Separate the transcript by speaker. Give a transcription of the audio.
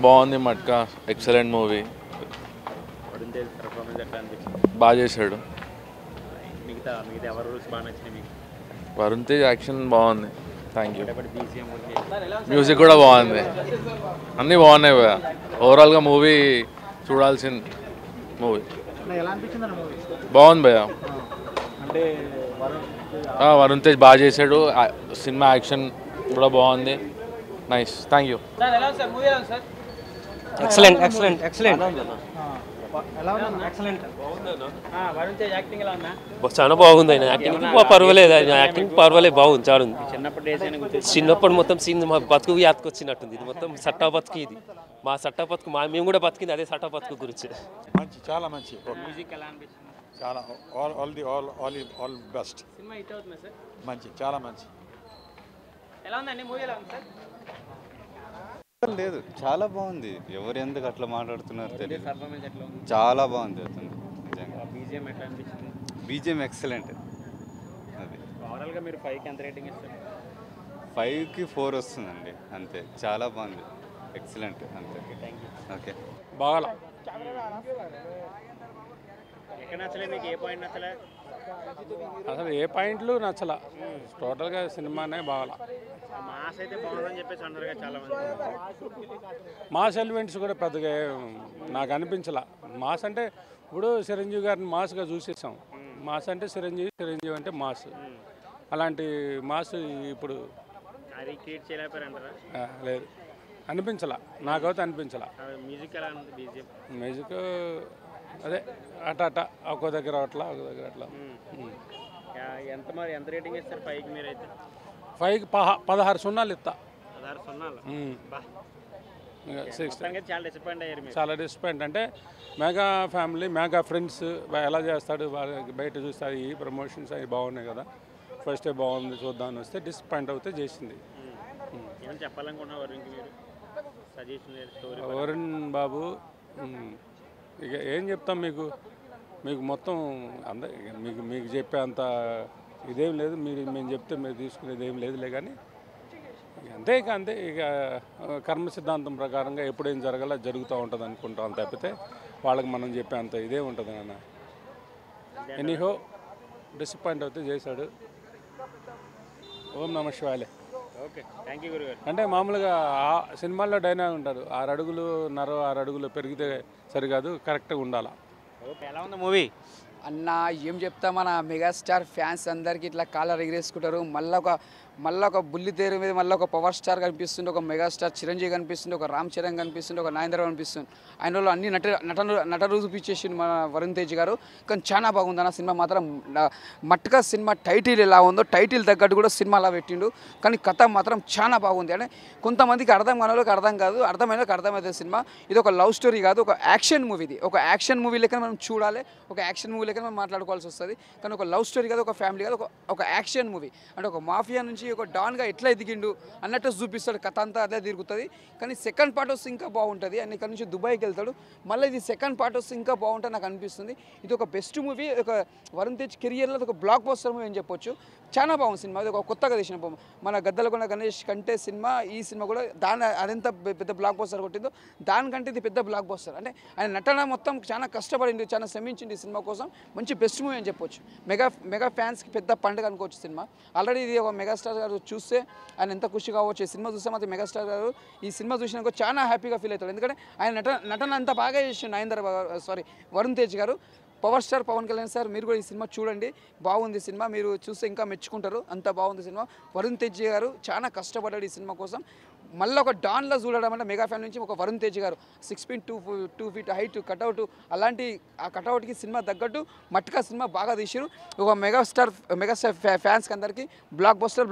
Speaker 1: బాగుంది matka excellent movie
Speaker 2: Varun Tej performance ఎట్లా అనిపించింది?
Speaker 1: బాగా చేశాడు.
Speaker 2: మిగతా మిగతా ఎవరి రూల్స్ బాగా నచ్చినాయి మీకు?
Speaker 1: వరుణ్ తేజ్ యాక్షన్ బాగుంది. Thank you.
Speaker 2: బీజిఎం
Speaker 1: మ్యూజిక్ కూడా బాగుంది. అన్నీ బాగున్నాయి భయ్యా. ఓవరాల్గా మూవీ చూడాల్సిన మూవీ.
Speaker 2: ఎలా అనిపించింది అన్న మూవీ?
Speaker 1: బాగుంది భయ్యా.
Speaker 2: అంటే
Speaker 1: వరుణ్ తేజ్ బాగా చేశాడు. సినిమా యాక్షన్ కూడా బాగుంది. Nice. Thank you.
Speaker 3: Excellent excellent excellent
Speaker 2: Varun Tej acting ఎలా ఉందా?
Speaker 3: చాలా బాగుంది. ఆయన యాక్టింగ్ పర్వాలేదు. ఆయన యాక్టింగ్ పర్వాలేదు, బాగుంది, చాలా ఉంది.
Speaker 2: చిన్నప్పుడు డేస్ అయినా గుర్తు
Speaker 3: చిన్నప్పుడు మొత్తం సీన్ మా బతుకు యాత్కొచ్చినట్టుంది. ఇది మొత్తం సట్టా బతుకు. ఇది మా సట్టా బతుకు, మేము కూడా బతికింది అదే సట్టా బతుకు గురించి.
Speaker 4: మంచి, చాలా మంచి.
Speaker 2: మ్యూజిక్ ఎలా అనిపించింది?
Speaker 4: చాలా ఆల్ బెస్ట్.
Speaker 2: సినిమా హిట్ అవుతుంది సార్?
Speaker 4: మంచి, చాలా మంచి.
Speaker 2: ఎలా ఉందండి మూవీ? ఎలా ఉంది సార్?
Speaker 5: లేదు, చాలా బాగుంది. ఎవరు ఎందుకు అట్లా మాట్లాడుతున్నారు తెలియదు.
Speaker 2: పర్ఫార్మెన్స్ ఎట్లా ఉంది?
Speaker 5: చాలా బాగుంది అతను నిజంగా.
Speaker 2: బీజిఎం ఎట్లా అనిపించింది?
Speaker 5: BGM excellent. అది
Speaker 2: ఓవరాల్గా మీరు 5కి ఎంత రేటింగ్ ఇస్తారు?
Speaker 5: 5కి 4 వస్తుందండి, అంతే. చాలా బాగుంది, ఎక్సలెంట్, అంతే.
Speaker 2: Thank you.
Speaker 5: ఓకే.
Speaker 1: బాగా
Speaker 2: ఎక్కడ నచ్చలే మీకు? ఏ పాయింట్ నచ్చలే?
Speaker 1: అసలు ఏ పాయింట్లు నచ్చలా. టోటల్గా సినిమానే బాగా.
Speaker 2: మాస్ అయితే బాగుందని చెప్పేసి అంటారుగా చాలా మంది.
Speaker 1: మాస్ ఎలిమెంట్స్ కూడా పెద్దగా నాకు అనిపించలా. మాస్ అంటే ఇప్పుడు చిరంజీవి గారిని మాస్గా చూసేసాం. మాస్ అంటే చిరంజీవి అంటే మాస్. అలాంటి మాస్ ఇప్పుడు
Speaker 2: అది క్రియేట్ చేయలేకపోయారంటారా?
Speaker 1: లేదు, అనిపించలా. నాకైతే అనిపించలా.
Speaker 2: మ్యూజిక్ ఎలా ఉంది? బీజిఎం
Speaker 1: మ్యూజిక్ అదే అట ఒక్కో దగ్గర అట్లా ఒక దగ్గర అట్లా.
Speaker 2: ఎంత మరి ఎంత రేటింగ్ ఇస్తారు 5కి మీరైతే?
Speaker 1: 5కి 16 సున్నాలు ఇస్తా.
Speaker 2: 16 సున్నాలు? చాలా డిసప్పాయింట్ అయ్యారు మీరు?
Speaker 1: చాలా డిసప్పాయింట్. అంటే మెగా ఫ్యామిలీ, మెగా ఫ్రెండ్స్ ఎలా చేస్తాడు బయట చూస్తే ఈ ప్రమోషన్స్ అవి బాగున్నాయి కదా. ఫస్ట్ డే బాగుంది చూద్దామని వస్తే డిసప్పాయింట్ అవుతే చేసింది.
Speaker 2: ఏమైనా చెప్పాలనుకున్నా వరుణ్కి మీరు? సజెషన్ స్టోరీ
Speaker 1: వరుణ్ బాబు ఇక ఏం చెప్తాం మీకు మొత్తం మీకు చెప్పే అంత ఇదేం లేదు. మేము చెప్తే మీరు తీసుకునేది ఏం లేదులే. కానీ అంతే ఇక కర్మ సిద్ధాంతం ప్రకారంగా ఎప్పుడేం జరగాలో జరుగుతూ ఉంటుంది అనుకుంటాం తప్పితే వాళ్ళకి మనం చెప్పే అంత ఇదే ఉంటుంది నాన్న. ఎనీహో డిసప్పాయింట్ అవుతే చేశాడు. ఓం నమ శివాలే.
Speaker 2: ఓకే, థ్యాంక్ యూ గురుగారు.
Speaker 1: అంటే మామూలుగా ఆ సినిమాల్లో డైనామిక్ ఉంటారు. 6 అడుగులు 6 అడుగులు పెరిగితే సరికాదు, కరెక్ట్గా ఉండాలా.
Speaker 2: ఓకే, ఎలా ఉంది మూవీ?
Speaker 6: అన్న ఏం చెప్తా, మన మెగాస్టార్ ఫ్యాన్స్ అందరికీ ఇట్లా కాలర్ ఎగిరేసుకుంటారు. మళ్ళీ ఒక బుల్లి తేరు మీద మళ్ళీ ఒక పవర్ స్టార్ కనిపిస్తుంది, ఒక మెగాస్టార్ చిరంజీవి కనిపిస్తుంది, ఒక రామ్ చరణ్ కనిపిస్తుంది, ఒక నరేంద్ర కనిపిస్తుంది. ఆయన వాళ్ళు అన్ని నటరు చూపించేసిండు మన వరుణ్ తేజ్ గారు. కానీ చాలా బాగుంది అన్న సినిమా మాత్రం. మట్కా సినిమా టైటిల్ ఎలా ఉందో టైటిల్ తగ్గట్టు కూడా సినిమా అలా పెట్టిండు. కానీ కథ మాత్రం చాలా బాగుంది. అంటే కొంతమందికి అర్థం కాని వాళ్ళకి అర్థం కాదు, అర్థమైన వాళ్ళకి అర్థమవుతుంది సినిమా. ఇది ఒక లవ్ స్టోరీ కాదు, ఒక యాక్షన్ మూవీ. ఇది ఒక యాక్షన్ మూవీ లెక్క మనం చూడాలి, ఒక యాక్షన్ మూవీ లెక్క మనం మాట్లాడుకోవాల్సి వస్తుంది. కానీ ఒక లవ్ స్టోరీ కాదు, ఒక ఫ్యామిలీ కాదు, ఒక యాక్షన్ మూవీ. అంటే ఒక మాఫియా నుంచి ఒక డాన్గా ఎట్లా ఎదిగిండు అన్నట్టు చూపిస్తాడు. కథ అంతా అదే తిరుగుతుంది. కానీ సెకండ్ పార్ట్ వస్తే ఇంకా బాగుంటుంది. అండ్ ఇక్కడ నుంచి దుబాయ్కి వెళ్తాడు. మళ్ళీ ఇది సెకండ్ పార్ట్ వస్తే ఇంకా బాగుంటుంది నాకు అనిపిస్తుంది. ఇది ఒక బెస్ట్ మూవీ, ఒక వరుణ్ తేజ్ కెరియర్లో ఒక బ్లాక్ బస్టర్ మూవీ అని చెప్పొచ్చు. చాలా బాగుంది సినిమా. అది ఒక కొత్తగా తీసిన మన గద్దలకొండ గణేష్ కంటే ఈ సినిమా కూడా అదెంత పెద్ద బ్లాక్ బస్టర్ కొట్టిందో దానికంటే ఇది పెద్ద బ్లాక్ బస్టర్. అంటే ఆయన నటన మొత్తం చాలా కష్టపడింది, చాలా శ్రమించింది ఈ సినిమా కోసం. మంచి బెస్ట్ మూవీ అని చెప్పొచ్చు. మెగా ఫ్యాన్స్కి పెద్ద పండుగ అనుకోవచ్చు సినిమా. ఆల్రెడీ ఇది ఒక మెగాస్టార్ గారు చూస్తే ఆయన ఎంత ఖుషి కావచ్చు. ఈ సినిమా చూస్తే మాత్రం మెగాస్టార్ గారు ఈ సినిమా చూసినాక చాలా హ్యాపీగా ఫీల్ అవుతాడు. ఎందుకంటే ఆయన నటన అంత బాగా చేసిండు వరుణ్ తేజ్ గారు. Power star Pawan Kalyan sir, మీరు కూడా ఈ సినిమా చూడండి, బాగుంది సినిమా. మీరు చూస్తే ఇంకా మెచ్చుకుంటారు, అంత బాగుంది సినిమా. వరుణ్ తేజ్ గారు చాలా కష్టపడ్డాడు ఈ సినిమా కోసం. మళ్ళీ ఒక డాన్లో చూడడం అంటే మెగా ఫ్యాన్ నుంచి ఒక వరుణ్ తేజ్ గారు 6'2" హైట్ కటౌట్, అలాంటి ఆ కటౌట్కి సినిమా తగ్గట్టు మట్కా సినిమా బాగా తీసారు. ఒక మెగాస్టార్ ఫ్యాన్స్కి అందరికీ బ్లాక్ బస్టర్.